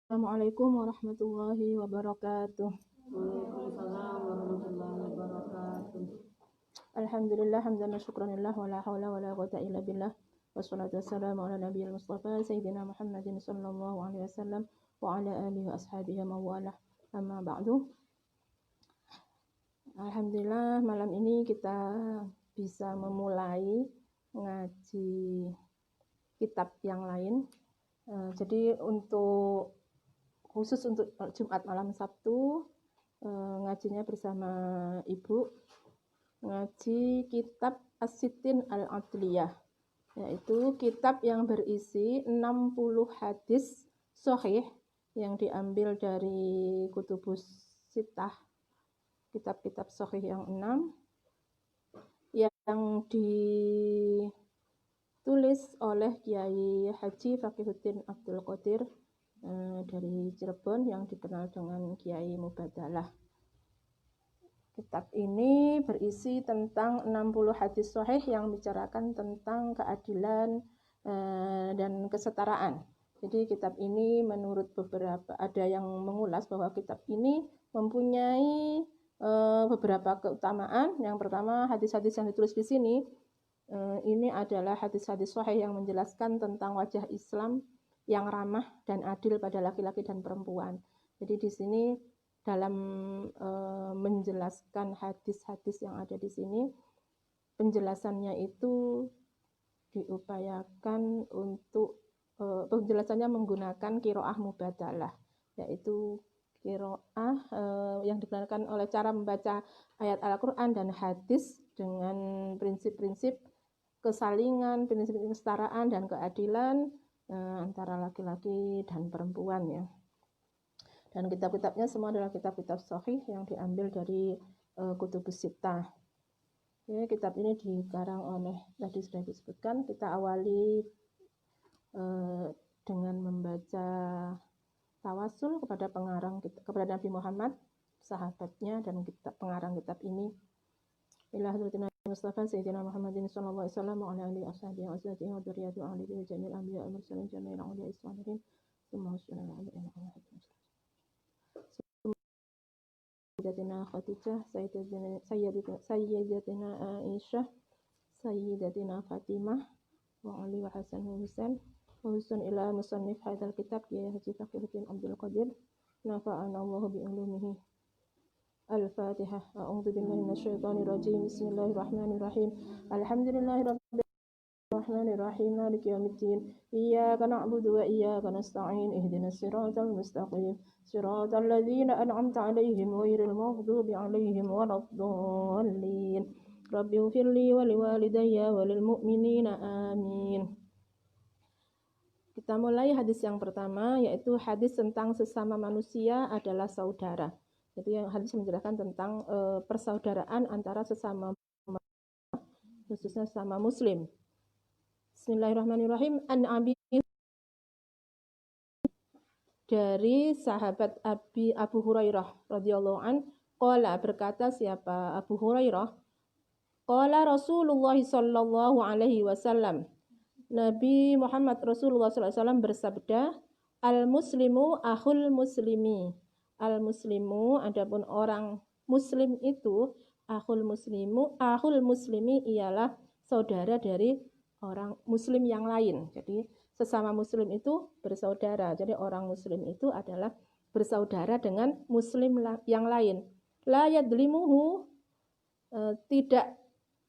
Assalamualaikum warahmatullahi wabarakatuh. Waalaikumsalam warahmatullahi wabarakatuh. Alhamdulillah hamdan wa syukranillah wa la haula wa la quwwata illa billah. Wassalatu wassalamu ala nabiyil mustafa sayyidina Muhammadin sallallahu alaihi wasallam wa ala alihi wa ashabihi wa mawalah. Amma ba'du. Alhamdulillah malam ini kita bisa memulai ngaji kitab yang lain. Jadi khusus untuk Jumat malam Sabtu ngajinya bersama Ibu ngaji kitab As-Sittin Al-Adliyah, yaitu kitab yang berisi 60 hadis sahih yang diambil dari Kutubus Sittah, kitab-kitab sahih yang 6 yang ditulis oleh Kiai Haji Faqihuddin Abdul Qadir dari Cirebon yang dikenal dengan Kiai Mubadalah. Kitab ini berisi tentang 60 hadis sahih yang membicarakan tentang keadilan dan kesetaraan. Jadi kitab ini menurut beberapa ada yang mengulas bahwa kitab ini mempunyai beberapa keutamaan. Yang pertama, hadis-hadis yang ditulis di sini ini adalah hadis-hadis sahih yang menjelaskan tentang wajah Islam yang ramah dan adil pada laki-laki dan perempuan. Jadi di sini dalam menjelaskan hadis-hadis yang ada di sini, penjelasannya itu diupayakan untuk penjelasannya menggunakan qiraah mubadalah, yaitu qiraah yang digunakan oleh cara membaca ayat Al-Quran dan hadis dengan prinsip-prinsip kesalingan, prinsip-prinsip kesetaraan dan keadilan antara laki-laki dan perempuan ya. Dan kitab-kitabnya semua adalah kitab-kitab sahih yang diambil dari Kutubus Sittah. Ya, kitab ini dikarang oleh tadi sudah disebutkan. Kita awali dengan membaca tawasul kepada kepada Nabi Muhammad, sahabatnya dan pengarang kitab ini. Ila hadratina Mustafa Sayyidina Muhammadin sallallahu alaihi wasallam wa ala alihi washabihi wa azwajihi wa dzurriyyatihi wa ahli baitihi jami'il anbiya'i wal mursalin jami'il awliya'i was-salihin. Tsumma sallallahu alaihi wa sallam. Sayyidatina Khadijah, Sayyidatina Aisyah, Sayyidatina Fatimah, wa Ali wa Hasan wa Husain, wa Husain ila musannif hadzal kitab Kiai Haji Faqihuddin Abdul Qadir, nafa'ana Allahu bi ulumihi. Al-Fatihah. A'udzu billahi minasyaitonir rajim. Bismillahirrahmanirrahim. Alhamdulillahirabbil alamin. Maliki yaumiddin. Iyyaka na'budu wa iyyaka nasta'in. Ihdinas siratal mustaqim. Siratal ladzina an'amta 'alaihim ghairil maghdubi 'alaihim waladdallin. Rabbi ighfirli wa liwalidayya wa lil mu'minina amin. Kita mulai hadis yang pertama, yaitu hadis tentang sesama manusia adalah saudara. Jadi yang hadis menjelaskan tentang persaudaraan antara sesama, khususnya sesama muslim. Bismillahirrahmanirrahim. An Abi, dari sahabat Abu Hurairah radhiyallahu an, qala, berkata siapa Abu Hurairah, qala Rasulullah sallallahu alaihi wasallam, Nabi Muhammad Rasulullah sallallahu alaihi wasallam bersabda, al-muslimu akhul muslimi. Al-muslimu, adapun orang muslim itu, akhul muslimi ialah saudara dari orang muslim yang lain. Jadi sesama muslim itu bersaudara. Jadi orang muslim itu adalah bersaudara dengan muslim yang lain. La yadlimuhu, tidak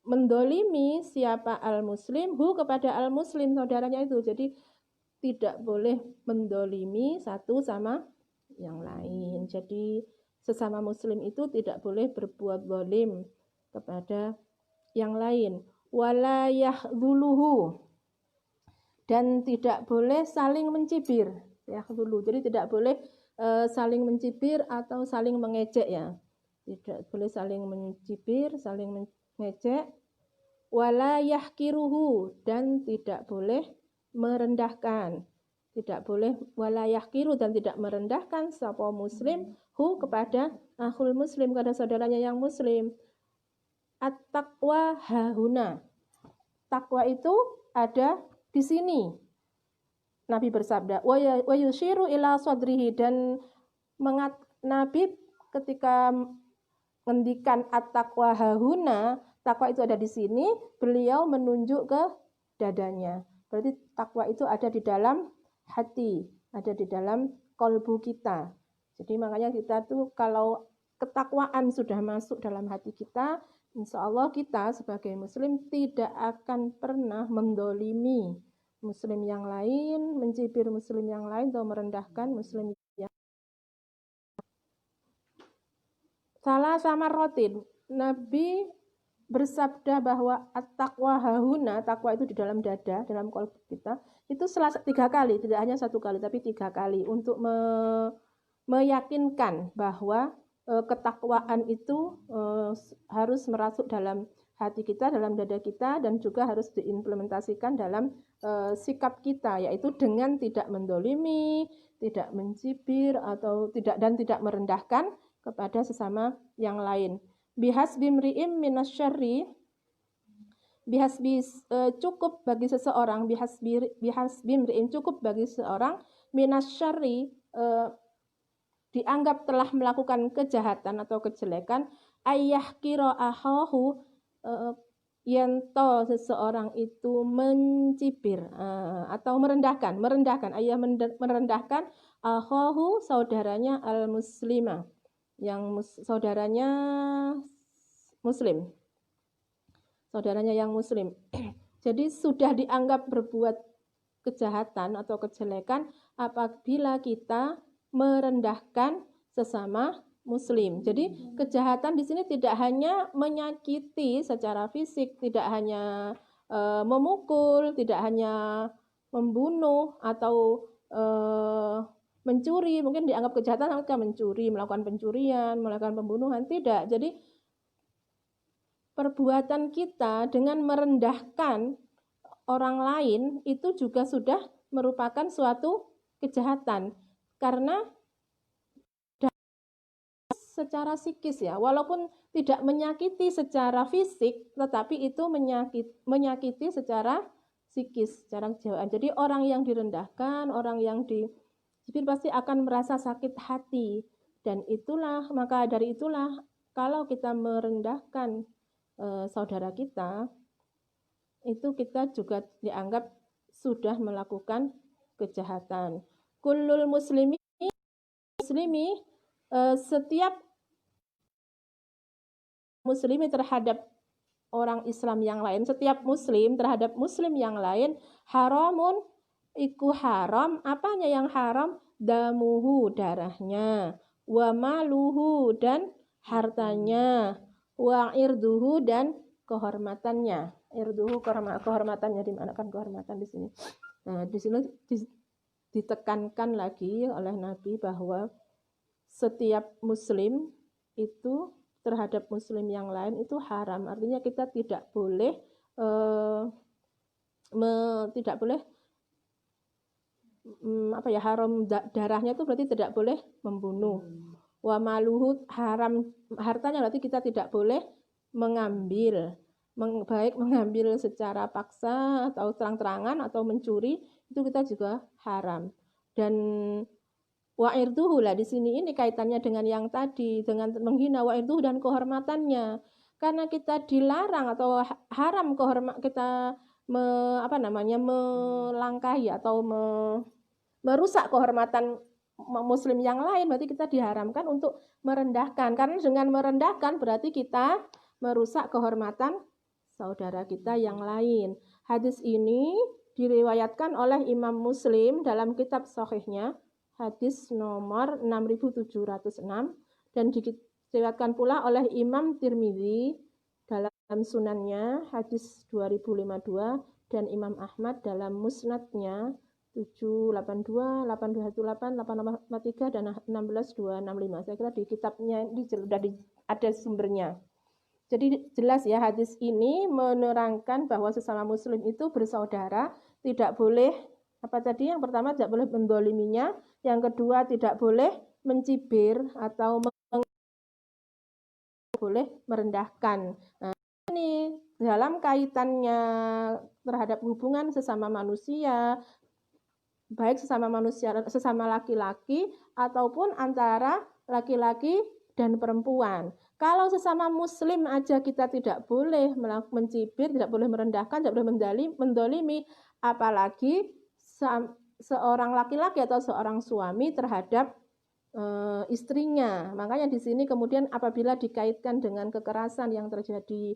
mendolimi siapa al-muslim hu kepada al-muslim saudaranya itu. Jadi tidak boleh mendolimi satu sama yang lain. Jadi sesama muslim itu tidak boleh berbuat zalim kepada yang lain. Wala yahdhuluhu, dan tidak boleh saling mencibir. Yahdhulu, jadi tidak boleh saling mencibir atau saling mengejek ya. Tidak boleh saling mencibir, saling mengejek. Wala yahkiruhu, dan tidak boleh merendahkan. Tidak boleh wala yahkiru, dan tidak merendahkan sapa muslim hu kepada akhul muslim, kepada saudaranya yang muslim. At-taqwa hahuna, takwa itu ada di sini. Nabi bersabda, wa yushiru ila sadrihi, dan Nabi ketika ngendikan at-taqwa hahuna, takwa itu ada di sini, beliau menunjuk ke dadanya. Berarti takwa itu ada di dalam hati, ada di dalam kolbu kita. Jadi makanya kita tuh kalau ketakwaan sudah masuk dalam hati kita, insya Allah kita sebagai muslim tidak akan pernah mendolimi muslim yang lain, mencibir muslim yang lain, atau merendahkan muslim yang salah sama rotin. Nabi bersabda bahwa at-taqwa hahuna, takwa itu di dalam dada, dalam kolbu kita, itu 3 kali, tidak hanya 1 kali, tapi 3 kali, untuk meyakinkan bahwa ketakwaan itu harus merasuk dalam hati kita, dalam dada kita, dan juga harus diimplementasikan dalam sikap kita, yaitu dengan tidak mendolimi, tidak mencibir, atau tidak merendahkan kepada sesama yang lain. Bihasbi mri'im minasyarri, bihasbi cukup bagi seseorang, bihasbi mri'im cukup bagi seseorang, minasyarri dianggap telah melakukan kejahatan atau kejelekan, ayah kira ahahu, yento seseorang itu mencibir atau merendahkan, ayah merendahkan ahahu, saudaranya al-muslimah, yang saudaranya muslim, saudaranya yang muslim. Jadi sudah dianggap berbuat kejahatan atau kejelekan apabila kita merendahkan sesama muslim. Jadi kejahatan di sini tidak hanya menyakiti secara fisik, tidak hanya memukul, tidak hanya membunuh atau mencuri. Mungkin dianggap kejahatan ketika mencuri, melakukan pencurian, melakukan pembunuhan. Tidak. Jadi perbuatan kita dengan merendahkan orang lain itu juga sudah merupakan suatu kejahatan. Karena secara psikis ya, walaupun tidak menyakiti secara fisik, tetapi itu menyakiti secara psikis, secara kejauhan. Jadi orang yang direndahkan, orang yang dicibir pasti akan merasa sakit hati. Dan maka dari itulah kalau kita merendahkan saudara kita, itu kita juga dianggap sudah melakukan kejahatan. Kullul muslimi, setiap muslimi terhadap orang Islam yang lain, setiap muslim terhadap muslim yang lain, haramun, iku haram. Apanya yang haram? Damuhu, darahnya, wa maluhu, dan hartanya, wa irduhu, dan kehormatannya. Irduhu, kehormatannya. Di mana kan kehormatan di sini? Nah, di sini ditekankan lagi oleh Nabi bahwa setiap muslim itu terhadap muslim yang lain itu haram. Artinya kita tidak boleh haram darahnya itu berarti tidak boleh membunuh. Wa maluhu, haram hartanya, berarti kita tidak boleh mengambil, baik mengambil secara paksa atau terang-terangan atau mencuri, itu kita juga haram. Dan wa'irduhu lah di sini ini kaitannya dengan yang tadi, dengan menghina wa'irduhu dan kehormatannya. Karena kita dilarang atau haram kita melangkahi atau merusak kehormatan muslim yang lain, berarti kita diharamkan untuk merendahkan. Karena dengan merendahkan berarti kita merusak kehormatan saudara kita yang lain. Hadis ini diriwayatkan oleh Imam Muslim dalam kitab Sahihnya, hadis nomor 6706, dan diriwayatkan pula oleh Imam Tirmidzi dalam sunannya, hadis 2052, dan Imam Ahmad dalam musnadnya 782, 8218, 883, dan 16265. Saya kira di kitabnya ini sudah ada sumbernya. Jadi jelas ya, hadis ini menerangkan bahwa sesama muslim itu bersaudara, tidak boleh, yang pertama tidak boleh mendoliminya, yang kedua tidak boleh mencibir atau boleh merendahkan. Nah, ini dalam kaitannya terhadap hubungan sesama manusia, baik sesama manusia, sesama laki-laki ataupun antara laki-laki dan perempuan. Kalau sesama muslim aja kita tidak boleh mencibir, tidak boleh merendahkan, tidak boleh mendolimi, apalagi seorang laki-laki atau seorang suami terhadap istrinya. Makanya di sini kemudian apabila dikaitkan dengan kekerasan yang terjadi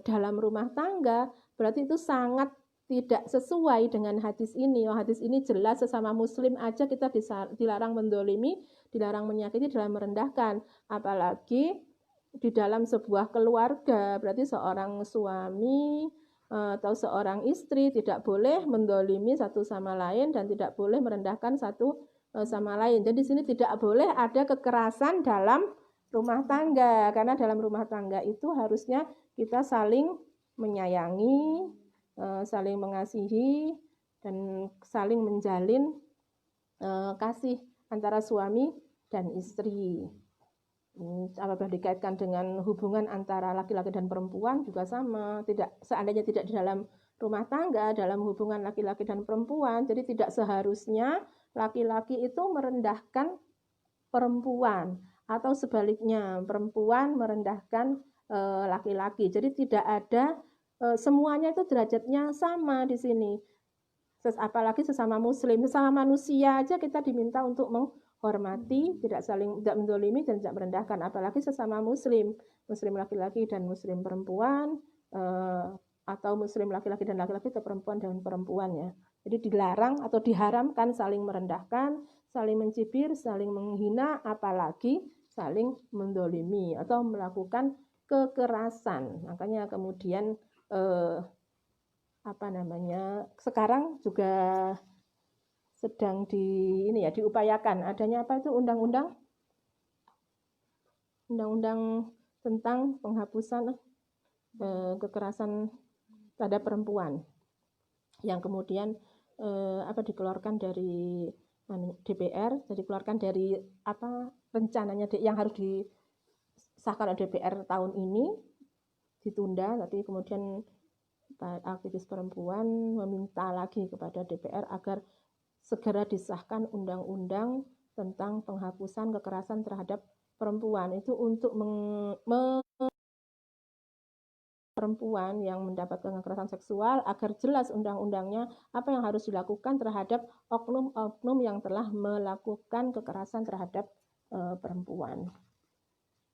dalam rumah tangga, berarti itu sangat tidak sesuai dengan hadis ini. Hadis ini jelas sesama muslim aja kita dilarang mendolimi, dilarang menyakiti, dilarang merendahkan. Apalagi di dalam sebuah keluarga, berarti seorang suami atau seorang istri tidak boleh mendolimi satu sama lain dan tidak boleh merendahkan satu sama lain. Jadi di sini tidak boleh ada kekerasan dalam rumah tangga, karena dalam rumah tangga itu harusnya kita saling menyayangi, saling mengasihi, dan saling menjalin kasih antara suami dan istri. Apabila dikaitkan dengan hubungan antara laki-laki dan perempuan juga sama. Seandainya tidak di dalam rumah tangga, dalam hubungan laki-laki dan perempuan, jadi tidak seharusnya laki-laki itu merendahkan perempuan atau sebaliknya perempuan merendahkan laki-laki. Jadi tidak ada semuanya itu derajatnya sama di sini. Apalagi sesama muslim, sesama manusia aja kita diminta untuk menghormati, tidak mendolimi dan tidak merendahkan, apalagi sesama muslim laki-laki dan muslim perempuan, atau muslim laki-laki dan laki-laki atau perempuan dan perempuan ya. Jadi dilarang atau diharamkan saling merendahkan, saling mencibir, saling menghina, apalagi saling mendolimi atau melakukan kekerasan. Makanya kemudian sekarang juga sedang diupayakan adanya undang-undang tentang penghapusan kekerasan terhadap perempuan yang kemudian dikeluarkan dari DPR, jadi dikeluarkan dari rencananya yang harus disahkan oleh DPR tahun ini ditunda, tapi kemudian aktivis perempuan meminta lagi kepada DPR agar segera disahkan undang-undang tentang penghapusan kekerasan terhadap perempuan. Itu untuk perempuan yang mendapatkan kekerasan seksual agar jelas undang-undangnya apa yang harus dilakukan terhadap oknum-oknum yang telah melakukan kekerasan terhadap perempuan.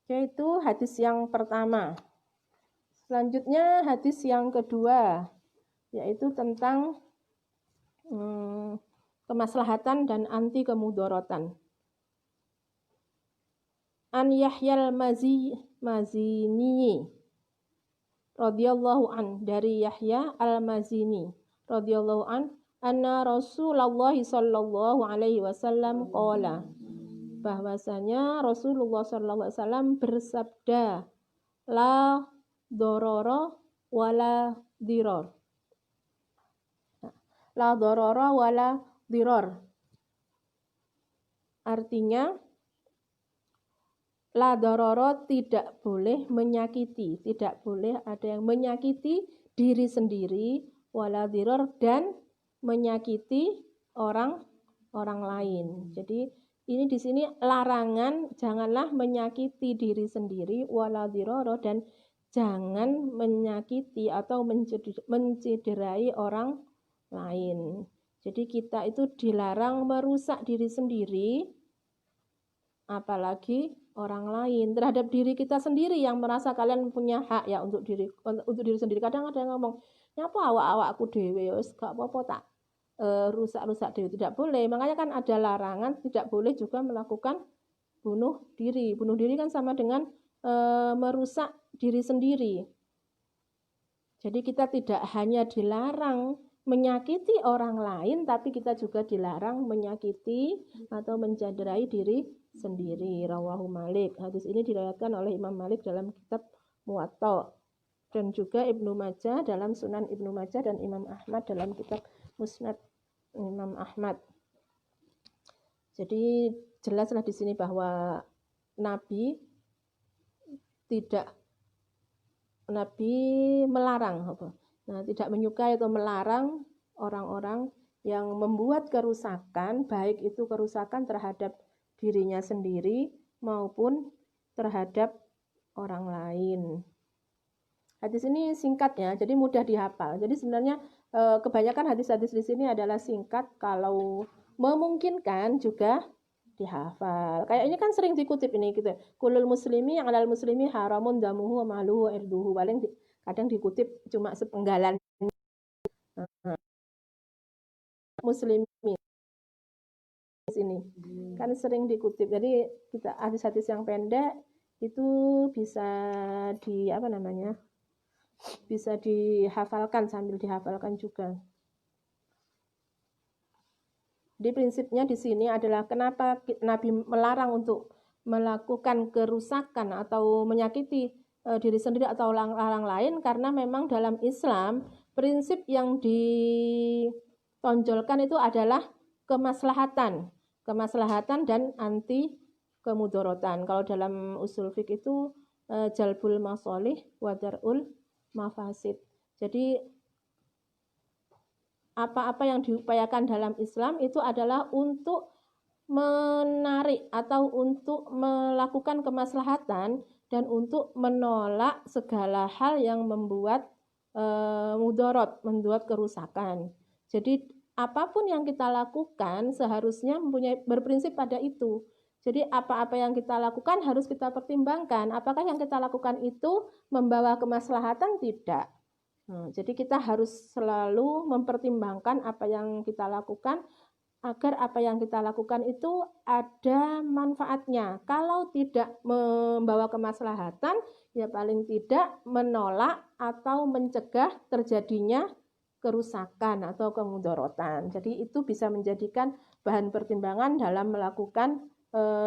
Yaitu hadis yang pertama. Selanjutnya hadis yang kedua, yaitu tentang kemaslahatan dan anti kemudorotan. An Yahyal Mazini radhiyallahu an, dari Yahya al-Mazini radhiyallahu an, anna Rasulullah sallallahu alaihi wasallam qala, bahwasanya Rasulullah sallallahu alaihi wasallam bersabda, la dororo wala diror. La dororo wala diror. Artinya, la dororo tidak boleh menyakiti, tidak boleh ada yang menyakiti diri sendiri, wala diror, dan menyakiti orang lain. Jadi ini di sini larangan, janganlah menyakiti diri sendiri, wala diroro, dan jangan menyakiti atau mencederai orang lain. Jadi kita itu dilarang merusak diri sendiri, apalagi orang lain. Terhadap diri kita sendiri yang merasa kalian punya hak ya untuk diri sendiri. Kadang ada yang ngomong, nyapa awak-awakku dhewe wis gak apa-apa tak rusak-rusak diri. Tidak boleh. Makanya kan ada larangan, tidak boleh juga melakukan bunuh diri. Bunuh diri kan sama dengan merusak diri sendiri. Jadi kita tidak hanya dilarang menyakiti orang lain, tapi kita juga dilarang menyakiti atau mencederai diri sendiri. Rawahu Malik. Hadis ini diriwayatkan oleh Imam Malik dalam kitab Muwatta, dan juga Ibnu Majah dalam Sunan Ibnu Majah, dan Imam Ahmad dalam kitab Musnad Imam Ahmad. Jadi jelaslah di sini bahwa Nabi melarang tidak menyukai atau melarang orang-orang yang membuat kerusakan, baik itu kerusakan terhadap dirinya sendiri maupun terhadap orang lain. Hadis ini singkat ya, jadi mudah dihafal. Jadi sebenarnya kebanyakan hadis-hadis di sini adalah singkat, kalau memungkinkan juga dihafal. Kayak ini kan sering dikutip ini gitu. Kulul muslimi yang alal muslimi haramun damuhu wa mahluhu wa irduhu. Paling kadang dikutip cuma sepenggalan. Muslimi di sini kan sering dikutip. Jadi kita hadis-hadis yang pendek itu bisa bisa dihafalkan, sambil dihafalkan juga. Jadi prinsipnya di sini adalah kenapa Nabi melarang untuk melakukan kerusakan atau menyakiti diri sendiri atau orang lain, karena memang dalam Islam prinsip yang ditonjolkan itu adalah kemaslahatan dan anti kemudorotan. Kalau dalam usul fiqh itu jalbul masolih wa darul mafasid. Jadi apa-apa yang diupayakan dalam Islam itu adalah untuk menarik atau untuk melakukan kemaslahatan dan untuk menolak segala hal yang membuat mudorot, membuat kerusakan. Jadi apapun yang kita lakukan seharusnya berprinsip pada itu. Jadi apa-apa yang kita lakukan harus kita pertimbangkan. Apakah yang kita lakukan itu membawa kemaslahatan? Tidak. Jadi kita harus selalu mempertimbangkan apa yang kita lakukan, agar apa yang kita lakukan itu ada manfaatnya. Kalau tidak membawa kemaslahatan, ya paling tidak menolak atau mencegah terjadinya kerusakan atau kemudorotan. Jadi itu bisa menjadikan bahan pertimbangan dalam melakukan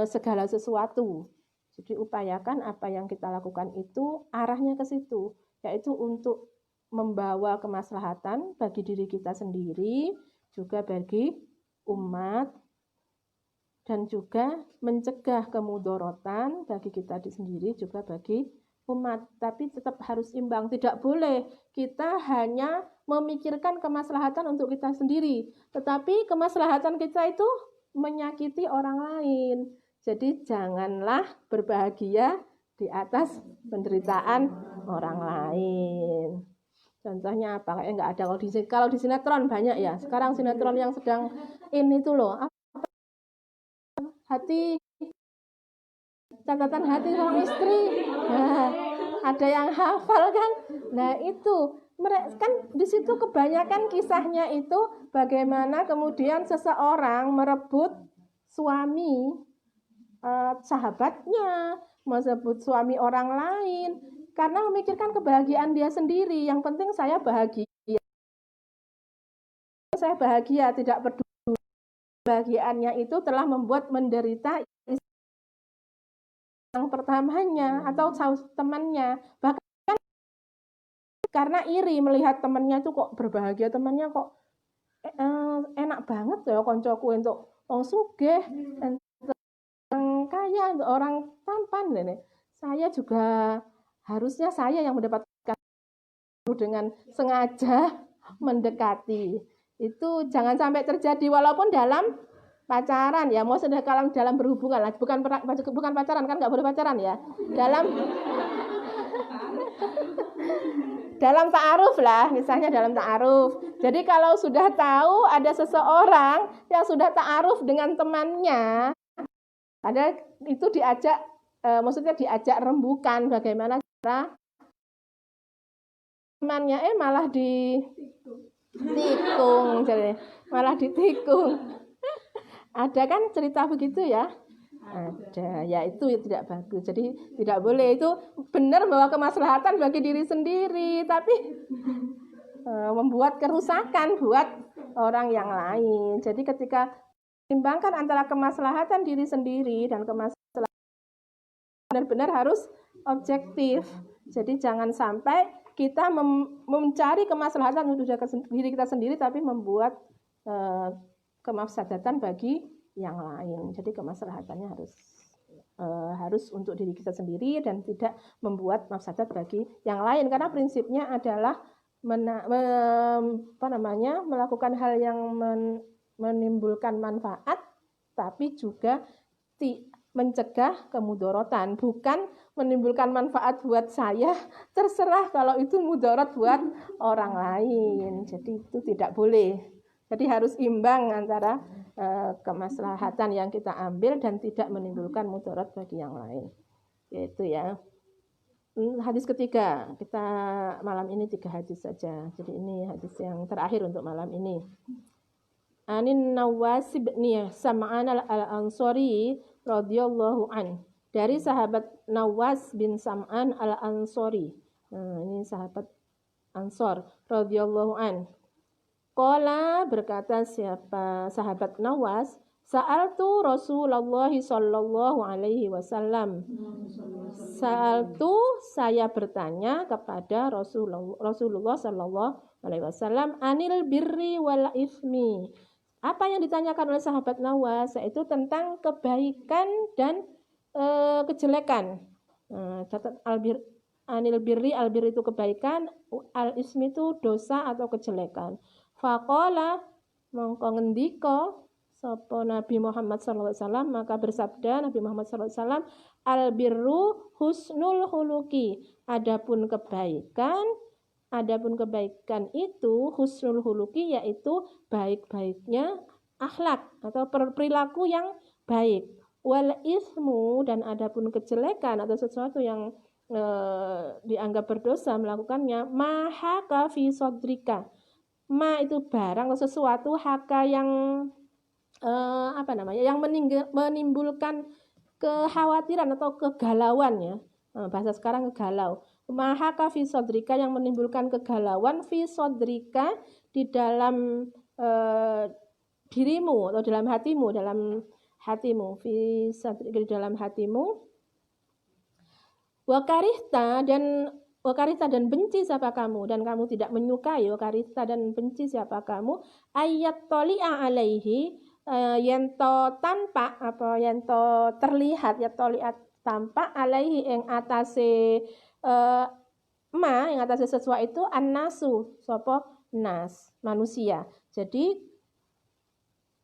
segala sesuatu. Jadi upayakan apa yang kita lakukan itu arahnya ke situ, yaitu untuk membawa kemaslahatan bagi diri kita sendiri, juga bagi umat, dan juga mencegah kemudorotan bagi kita sendiri, juga bagi umat. Tapi tetap harus imbang, tidak boleh kita hanya memikirkan kemaslahatan untuk kita sendiri, tetapi kemaslahatan kita itu menyakiti orang lain. Jadi janganlah berbahagia di atas penderitaan orang lain. Contohnya apa? Kayak nggak ada kalau di sinetron banyak ya. Sekarang sinetron yang sedang ini tuh loh. Catatan hati seorang istri. Nah, ada yang hafal kan? Nah itu mereka kan di situ kebanyakan kisahnya itu bagaimana kemudian seseorang merebut suami sahabatnya, merebut suami orang lain, karena memikirkan kebahagiaan dia sendiri. Yang penting saya bahagia. Saya bahagia, tidak peduli kebahagiaannya itu telah membuat menderita yang pertamanya atau temannya. Bahkan karena iri melihat temannya itu kok berbahagia, temannya kok enak banget ya koncoku untuk wong sugih, orang kaya, untuk orang tampan. Saya juga harusnya saya yang mendapatkan dengan sengaja mendekati. Itu jangan sampai terjadi, walaupun dalam pacaran ya, mau sudah kalau dalam berhubungan lah, bukan pacaran kan, nggak boleh pacaran ya, dalam ta'aruf lah, misalnya dalam ta'aruf. Jadi kalau sudah tahu ada seseorang yang sudah ta'aruf dengan temannya, ada itu diajak maksudnya diajak rembukan bagaimana cara temannya malah ditikung, jadi malah ditikung. Ada kan cerita begitu ya? Ada. Ya itu tidak bagus. Jadi tidak boleh, itu benar bahwa kemaslahatan bagi diri sendiri, tapi membuat kerusakan buat orang yang lain. Jadi ketika timbangkan antara kemaslahatan diri sendiri dan kemaslahatan, benar-benar harus objektif. Jadi jangan sampai kita mencari kemaslahatan untuk diri kita sendiri tapi membuat kemafsadatan bagi yang lain. Jadi kemaslahatannya harus untuk diri kita sendiri dan tidak membuat mafsadat bagi yang lain, karena prinsipnya adalah melakukan hal yang menimbulkan manfaat, tapi juga mencegah kemudorotan, bukan menimbulkan manfaat buat saya, terserah kalau itu mudarat buat orang lain. Jadi itu tidak boleh. Jadi harus imbang antara kemaslahatan yang kita ambil dan tidak menimbulkan mudarat bagi yang lain. Itu ya. Hadis ketiga, kita malam ini 3 hadis saja. Jadi ini hadis yang terakhir untuk malam ini. Anin Nawas bin Sam'an al-Ansari radhiyallahu an. Dari sahabat Nawas bin Sam'an al-Ansari. Ini sahabat Ansor radhiyallahu an. Qala, berkata siapa sahabat Nawas, sa'altu Rasulullah sallallahu alaihi wasallam. Sa'altu, saya bertanya kepada Rasulullah sallallahu alaihi wasallam, anil birri wal ismi. Apa yang ditanyakan oleh sahabat Nawas yaitu tentang kebaikan dan kejelekan. Catat anil birri, albir itu kebaikan, al ismi itu dosa atau kejelekan. Faqala, mongko ngendika sapa Nabi Muhammad sallallahu alaihi wasallam, maka bersabda Nabi Muhammad sallallahu alaihi wasallam, al birru husnul khuluqi. Adapun kebaikan itu husnul khuluqi, yaitu baik-baiknya akhlak atau perilaku yang baik. Wal ismu, dan adapun kejelekan atau sesuatu yang dianggap berdosa melakukannya, mahaka fi sodrika. Ma itu barang atau sesuatu, haka yang yang menimbulkan kekhawatiran atau kegalauan ya. Bahasa sekarang kegalau. Mahaka fi sodrika, yang menimbulkan kegalauan, fi sodrika, di dalam dirimu atau dalam hatimu, fi sodrika, di dalam hatimu. Wakarista dan benci siapa kamu, dan kamu tidak menyukai. Wakarista dan benci siapa kamu, ayat toli'a alaihi, yento tampak apa yento terlihat, ya toliat tampak, alaihi yang atase yang atase sesuatu itu, annasu sopo nas, manusia. Jadi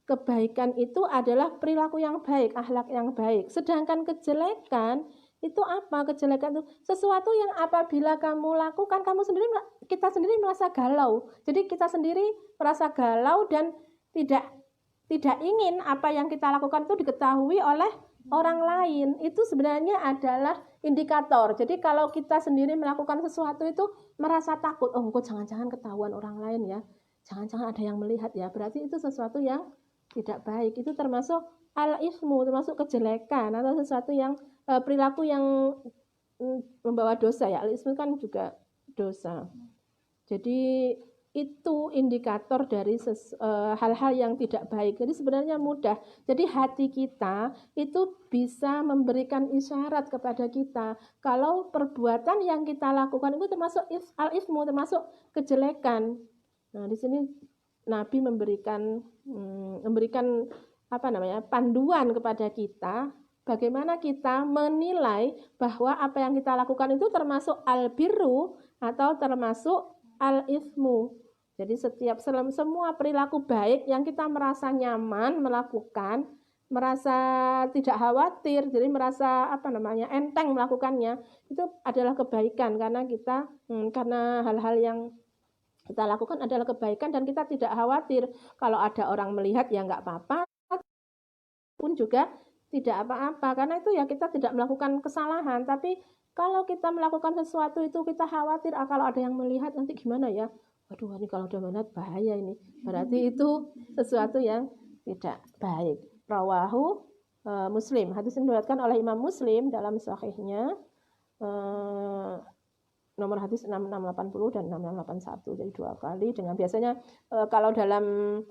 kebaikan itu adalah perilaku yang baik, akhlak yang baik. Sedangkan kejelekan itu apa? Kejelekan itu sesuatu yang apabila kamu lakukan, kita sendiri merasa galau. Jadi kita sendiri merasa galau dan tidak ingin apa yang kita lakukan itu diketahui oleh orang lain. Itu sebenarnya adalah indikator. Jadi kalau kita sendiri melakukan sesuatu itu merasa takut, kok jangan-jangan ketahuan orang lain ya, jangan-jangan ada yang melihat ya, berarti itu sesuatu yang tidak baik. Itu termasuk al-ismu, termasuk kejelekan atau sesuatu yang perilaku yang membawa dosa ya. Al-ismu kan juga dosa. Jadi itu indikator dari hal-hal yang tidak baik. Jadi sebenarnya mudah. Jadi hati kita itu bisa memberikan isyarat kepada kita kalau perbuatan yang kita lakukan itu termasuk al-ismu, termasuk kejelekan. Nah, di sini Nabi memberikan panduan kepada kita bagaimana kita menilai bahwa apa yang kita lakukan itu termasuk al-birru atau termasuk al-ismu. Jadi semua perilaku baik yang kita merasa nyaman melakukan, merasa tidak khawatir, jadi merasa enteng melakukannya, itu adalah kebaikan karena hal-hal yang kita lakukan adalah kebaikan dan kita tidak khawatir kalau ada orang melihat ya nggak apa-apa, pun juga tidak apa-apa, karena itu ya kita tidak melakukan kesalahan. Tapi kalau kita melakukan sesuatu itu kita khawatir kalau ada yang melihat nanti gimana ya, waduh ini kalau ada melihat bahaya ini, berarti itu sesuatu yang tidak baik. Rawahu Muslim, hadis ini diriwayatkan oleh Imam Muslim dalam sahihnya, nomor hadis 6680 dan 6681, jadi 2 kali. Dengan biasanya kalau dalam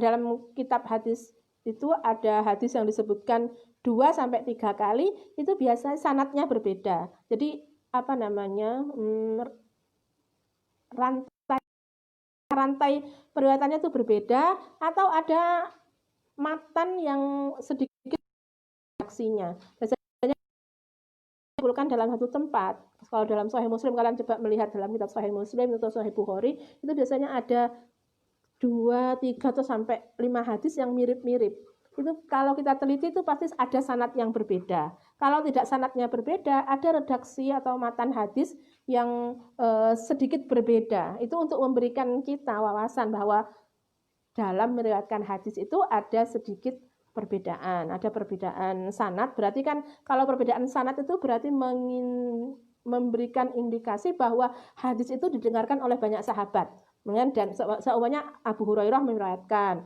dalam kitab hadis itu ada hadis yang disebutkan 2-3 kali, itu biasanya sanadnya berbeda. Jadi rantai periwayatannya itu berbeda, atau ada matan yang sedikit reaksinya. dikumpulkan dalam satu tempat. Kalau dalam Sahih Muslim, kalian coba melihat dalam kitab Sahih Muslim atau Sahih Bukhari, itu biasanya ada 2, 3 atau sampai 5 hadis yang mirip-mirip. Itu kalau kita teliti itu pasti ada sanad yang berbeda. Kalau tidak sanadnya berbeda, ada redaksi atau matan hadis yang sedikit berbeda. Itu untuk memberikan kita wawasan bahwa dalam meriwayatkan hadis itu ada sedikit perbedaan, ada perbedaan sanad. Berarti kan kalau perbedaan sanad itu berarti memberikan indikasi bahwa hadis itu didengarkan oleh banyak sahabat. Dan seumpamanya Abu Hurairah meriwayatkan,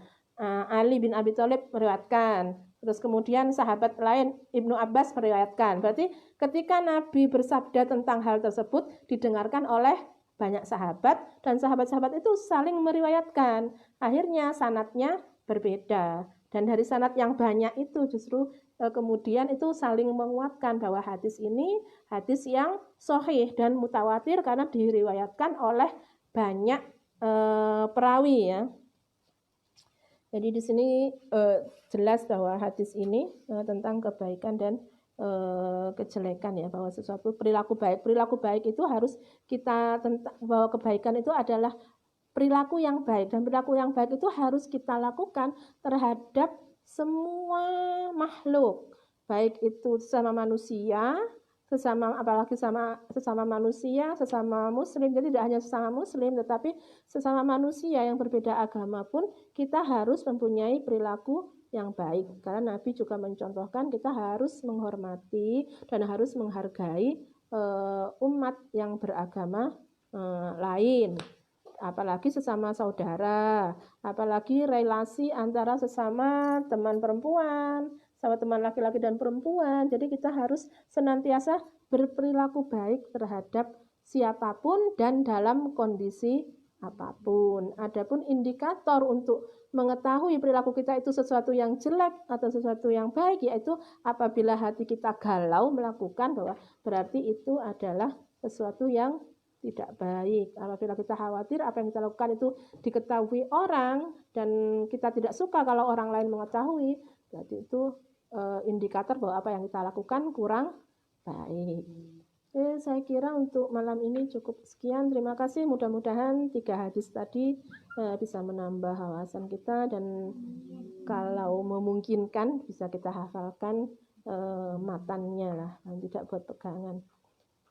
Ali bin Abi Thalib meriwayatkan, terus kemudian sahabat lain Ibnu Abbas meriwayatkan. Berarti ketika Nabi bersabda tentang hal tersebut didengarkan oleh banyak sahabat dan sahabat-sahabat itu saling meriwayatkan. Akhirnya sanadnya berbeda. Dan dari sanad yang banyak itu justru kemudian itu saling menguatkan bahwa hadis ini hadis yang sahih dan mutawatir karena diriwayatkan oleh banyak perawi ya. Jadi di sini jelas bahwa hadis ini tentang kebaikan dan kejelekan ya, bahwa sesuatu perilaku baik itu harus kita bahwa kebaikan itu adalah perilaku yang baik, dan perilaku yang baik itu harus kita lakukan terhadap semua makhluk, baik itu sesama manusia, apalagi sesama manusia, sesama muslim. Jadi tidak hanya sesama muslim, tetapi sesama manusia yang berbeda agama pun kita harus mempunyai perilaku yang baik. Karena Nabi juga mencontohkan kita harus menghormati dan harus menghargai umat yang beragama lain. Apalagi sesama saudara, apalagi relasi antara sesama teman perempuan, sama teman laki-laki dan perempuan. Jadi kita harus senantiasa berperilaku baik terhadap siapapun dan dalam kondisi apapun. Adapun indikator untuk mengetahui perilaku kita itu sesuatu yang jelek atau sesuatu yang baik, yaitu apabila hati kita galau melakukan, bahwa berarti itu adalah sesuatu yang tidak baik. Apabila kita khawatir apa yang kita lakukan itu diketahui orang dan kita tidak suka kalau orang lain mengetahui, berarti itu indikator bahwa apa yang kita lakukan kurang baik. Saya kira untuk malam ini cukup sekian. Terima kasih. Mudah-mudahan 3 hadis tadi bisa menambah wawasan kita, dan kalau memungkinkan bisa kita hafalkan matannya lah, dan tidak buat pegangan.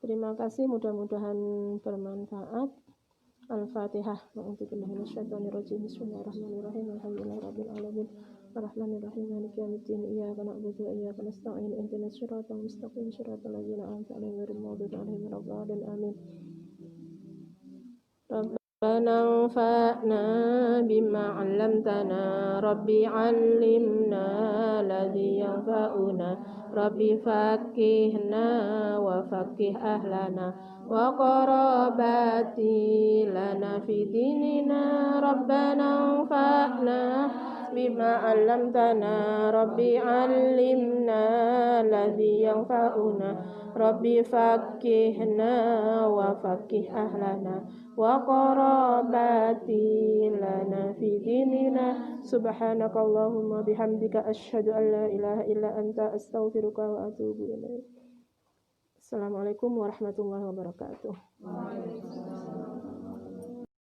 Terima kasih, mudah-mudahan bermanfaat. Al-Fatihah. A'udzubillahi minasyaitonirrajim. Bismillahirrahmanirrahim. Alhamdulillahirabbil alamin. Arrahmanirrahim. Maliki yaumiddin. Iyyaka na'budu wa iyyaka nasta'in. Ihdinas siratal mustaqim. Siratal ladzina an'amta 'alaihim ghairil maghdubi 'alaihim waladdallin. Amin. Rabbana anfa'na bima 'allamtana. Rabbi 'allimna alladzi yanfa'una. Rabbi fakihna wa fakih ahlana wa qarabati lana fi dinina. Rabbana anfa'na bima 'allamtana. Rabbi 'allimna alladzi yanfa'una. Rabbi fakihna wa fakih ahlana wa qarabati lana fi dinina. Subhanakallahumma bihamdika asyhadu an la ilaha illa anta astaghfiruka wa atubu ilaik. Assalamualaikum warahmatullahi wabarakatuh.